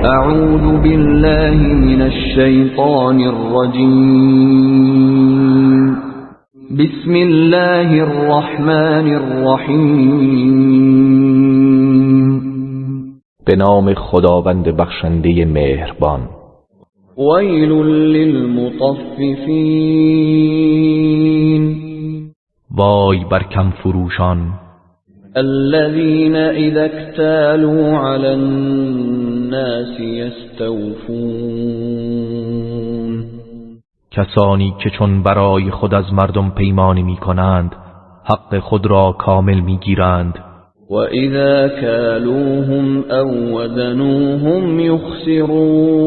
اعوذ بالله من الشیطان الرجیم. بسم الله الرحمن الرحیم. به نام خداوند بخشنده مهربان. ویل للمطففین. وای بر کم فروشان. الذين اذا اكتالوا على الناس يستوفون. کسانی که چون برای خود از مردم پیمانی می کنند حق خود را کامل می گیرند. و اذا کالوهم او وزنوهم یخسرون.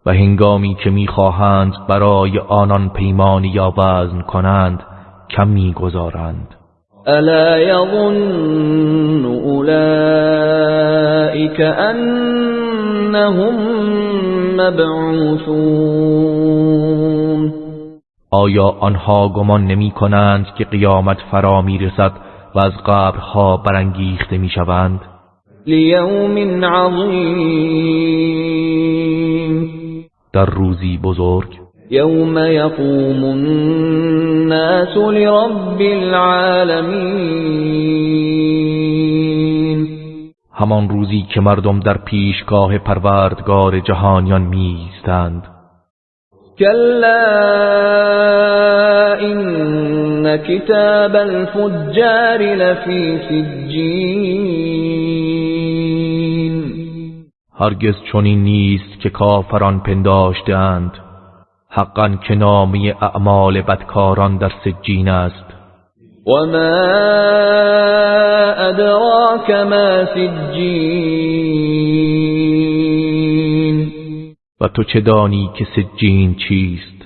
و هنگامی که می خواهند برای آنان پیمانی یا وزن کنند کم می گذارند. الا یظن اولئک انهم مبعوثون. آیا آنها گمان نمی کنند که قیامت فرا می رسد و از قبرها برانگیخته می شوند؟ لیوم عظیم. در روزی بزرگ. یوم یقوم الناس لرب العالمین. همان روزی که مردم در پیشگاه پروردگار جهانیان می ایستند. کلا این کتاب الفجار لفی سجین. هرگز چنین نیست که کافران پنداشتند، حقا که نامه اعمال بدکاران در سجین است. وما ادراک ما سجین. و تو چه دانی که سجین چیست؟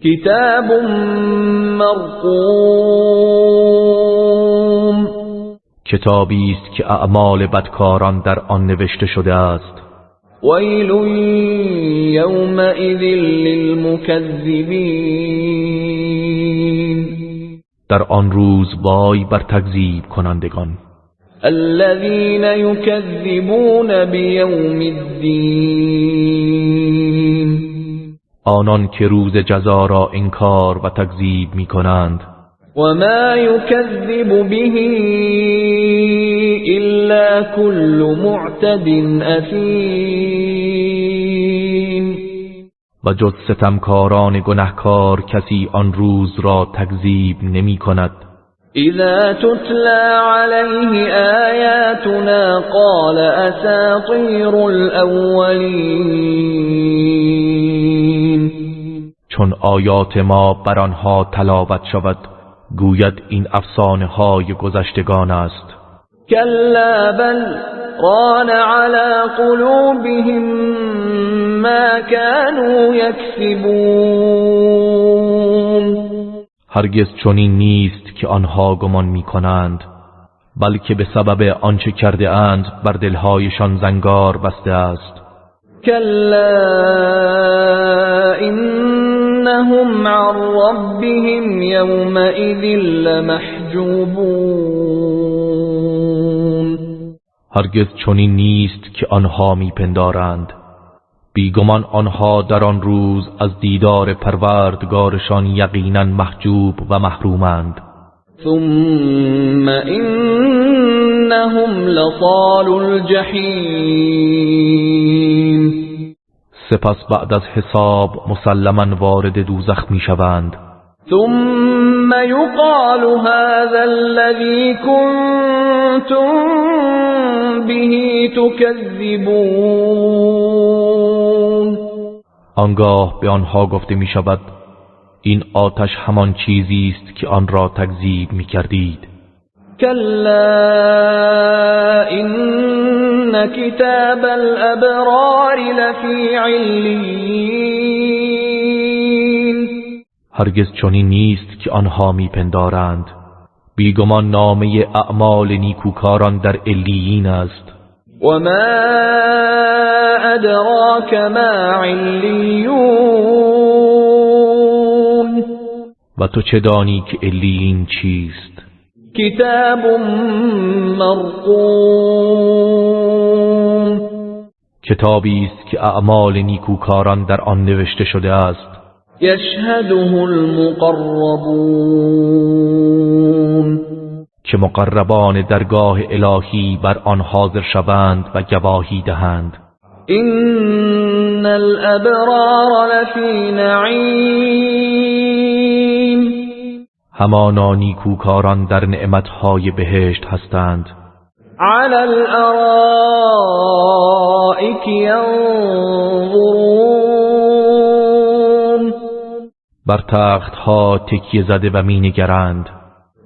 کتاب مرقوم. کتابی است که اعمال بدکاران در آن نوشته شده است. ویل یومئذ للمکذبین. در آن روز وای بر تکذیب کنندگان. الذين يكذبون بيوم الدين. آنان که روز جزا را انکار و تکذیب می کنند. وما يكذب به إلا كل معتد أثیم. و جز ستمکاران گنهکار کسی آن روز را تکذیب نمی کند. اذا تتلى عليه آیاتنا قال اساطیر الاولین. چون آیات ما بر آنها تلاوت شود گوید این افسانه های گذشتگان است. کلا بل ران على قلوبهم ما كانوا یکسبون. هرگز چنین نیست که آنها گمان می کنند، بلکه به سبب آنچه کرده اند بر دلهایشان زنگار بسته است. کلا انهم عن ربهم یومئذ لمحجوبون. هرگز چنین نیست که آنها می پندارند، بیگمان آنها در آن روز از دیدار پروردگارشان یقینا محجوب و محرومند. ثم انهم لصالوا الجحیم. سپس بعد از حساب مسلما وارد دوزخ می شوند. ثم يقال هذا الذي كنتم به تكذبون. آنگاه به آنها گفته می شود این آتش همان چیزی است که آن را تکذیب می کردید. کلا این کتاب الابرار لفی علیین. هرگز چنین نیست که آنها می پندارند، بیگمان نامه اعمال نیکوکاران در علیین است. و ما ادراک ما علیون. و تو چه دانی که علیین چیست؟ کتاب مرقوم. کتابی است که اعمال نیکوکاران در آن نوشته شده است. يشهده المقربون که مقربان درگاه الهی بر آن حاضر شوند و گواهی دهند. إن الأبرار لفی نعیم همانا نیکوکاران در نعمتهای بهشت هستند. على الارائك ينظرون بر تختها تکیه زده و می نگرند.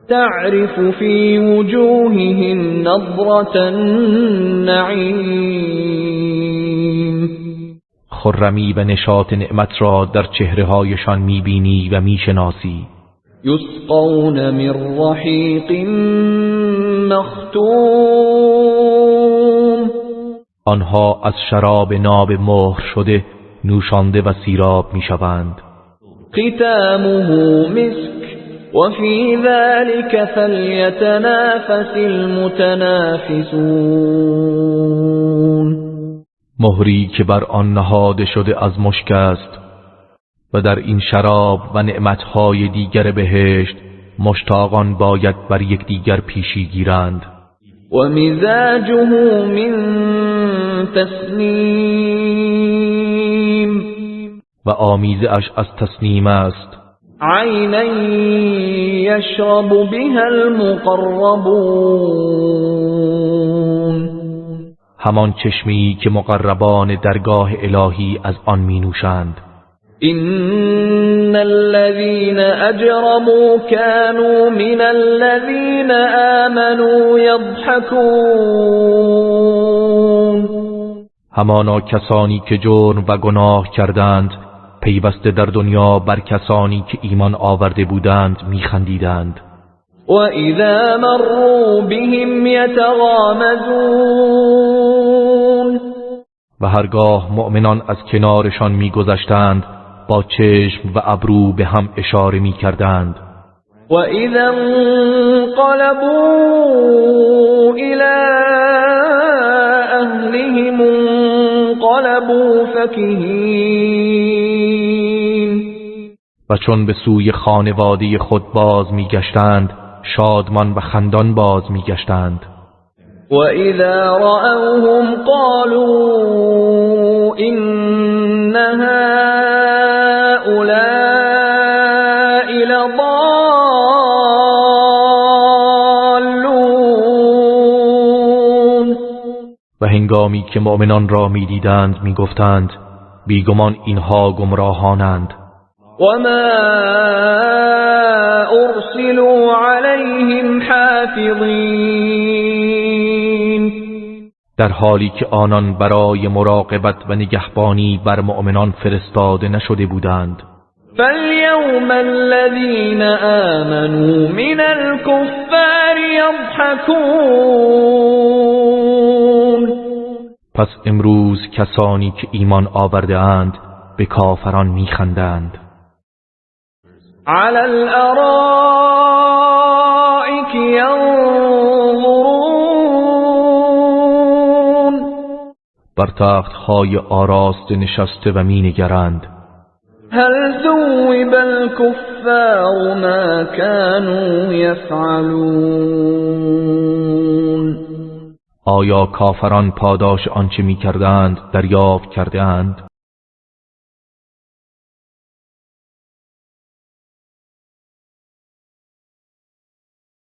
تعرف في وجوههم نظرة النعیم خرمی و نشاط نعمت را در چهره‌هایشان می‌بینی و می‌شناسی. یسقون من رحیق مختوم آنها از شراب ناب مهر شده نوشانده و سیراب می‌شوند. ختامه مسک وفي ذلك فليتنافس المتنافسون مهری که بر آن نهاده شده از مشک است و در این شراب و نعمتهای دیگر بهشت مشتاقان باید بر یکدیگر پیشی گیرند. و مزاجه من تسنیم و آمیزه اش از تسنیم است. عینا یشرب بها المقربون همان چشمی که مقربان درگاه الهی از آن می نوشند. إن الذين أجرموا كانوا من الذين آمنوا يضحكون همانا کسانی که جرم و گناه کردند پیوسته در دنیا بر کسانی که ایمان آورده بودند میخندیدند. وَإِذَا مَرُّوا بِهِمْ يَتَغَامَزُونَ و هرگاه مؤمنان از کنارشان میگذشتند با چشم و ابرو به هم اشاره میکردند. وَإِذَا انقلبوا إِلَى أَهْلِهِمْ انقلبوا فَكِهِينَ و چون به سوی خانواده خود باز میگشتند شادمان و خندان باز میگشتند. وَإِذَا رَأَوْهُمْ قَالُوا إِنَّ هَؤُلَاءِ لَضَالُّونَ و هنگامی که مؤمنان را میدیدند میگفتند بیگمان اینها گمراهانند. وَمَا أُرْسِلُوا عَلَيْهِمْ حَافِظِينَ در حالی که آنان برای مراقبت و نگهبانی بر مؤمنان فرستاده نشده بودند. فَالْيَوْمَ الَّذِينَ آمَنُوا مِنَ الْكُفَّارِ يَضْحَكُونَ پس امروز کسانی که ایمان آورده اند به کافران میخندند. عَلَى الْأَرَائِكِ يَنظُرُونَ بر تختهای آراسته نشسته و مینگرند. هل ثوب الكفار ما كانوا يفعلون آیا کافران پاداش آنچه میکردند دریافت کرده اند؟